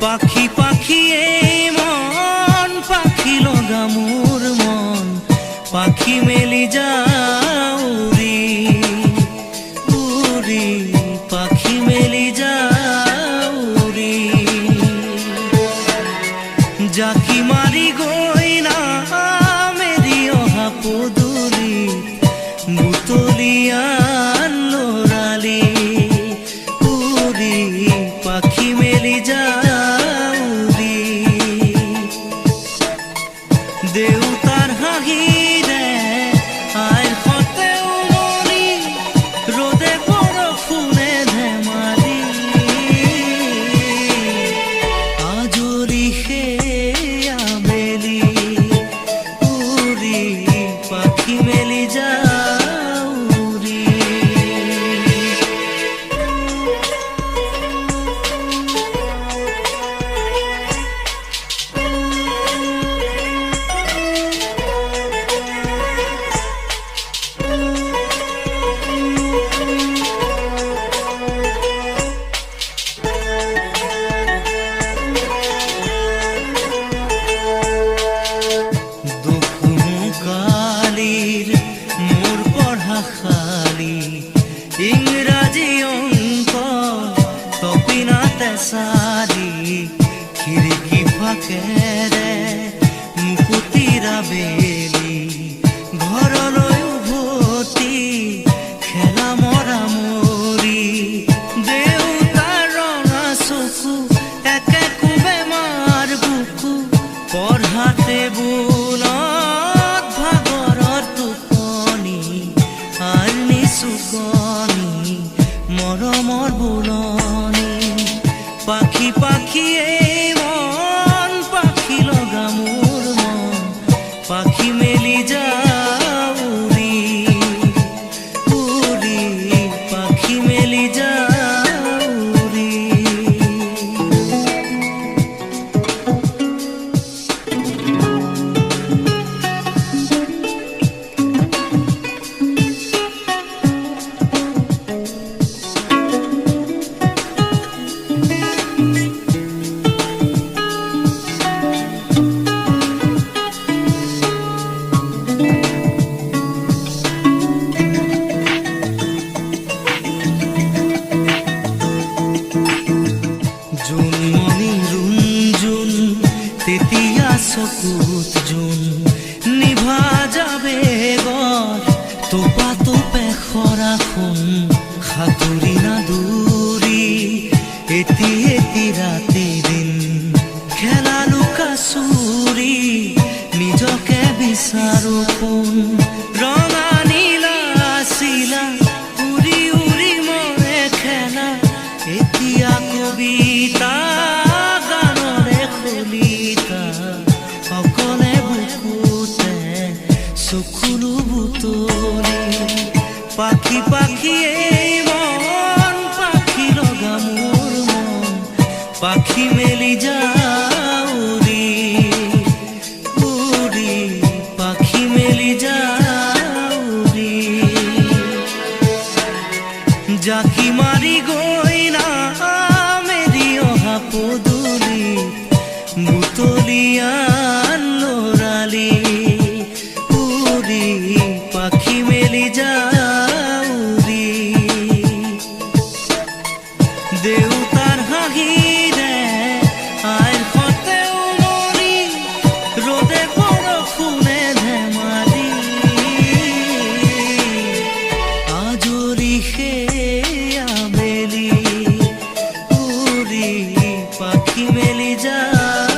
পাখি পাখি এই মন পাখি লগা মোৰ মন পাখি মেলি যাও উৰি উৰি পাখি মেলি যাও উৰি জাকি মাৰি গৈ না মেৰি অহা পদূলি বুটলিয়ান লৰালি উৰি পাখি মেলি যাও উৰি দেউতাৰ হাঁহিৰে আইৰ সতে উমলি ৰ'দে বৰষুণে ধেমালি আজৰি সেই আবেলি উৰি পাখি মেলি যাও উৰি মোৰ পঢ়া খালি ইংৰাজী অংক তপিনাতে চাৰি খিৰিকী ফাকেৰে মুকুতিৰা বেলি ঘৰলৈ উভতি খেলা মৰা মৰি দেউতাৰ ৰঙা চকু একে কোবে মাৰ বুকু পঢ়াতে বোলত মৰমৰ বুলনি পাখি পাখি এই মন পাখি লগা মোৰ মন পাখি মেলি যাও উৰি উৰি পাখি মেলি যাও উৰি তেতিয়া চকুত জোন নিভা যাবে গৰ তোপা তোপে খৰাখোন সাঁতুৰি না দূৰি এটি এটি ৰাতি দিন খেলা লুকা চুৰি নিজকে বিচাৰো কোন ৰঙা নীলা চিলা উৰি উৰি মৰে খেলা এতিয়া কবিতা চকুলো বুটলি পাখি পাখি এই মন পাখি লগা মোৰ মন পাখি মেলি যাও উৰি উৰি পাখি মেলি যাও উৰি জাকি মাৰি গৈ না মেৰি অহা পদূলি বুটলিয়ান লৰালি পাখি মেলি যাও উৰি দেউতাৰ হাঁহিৰে আইৰ সতে উমলি ৰ'দে বৰষুণে ধেমালি আজৰি সেই আবেলি উৰি পাখি মেলি যাও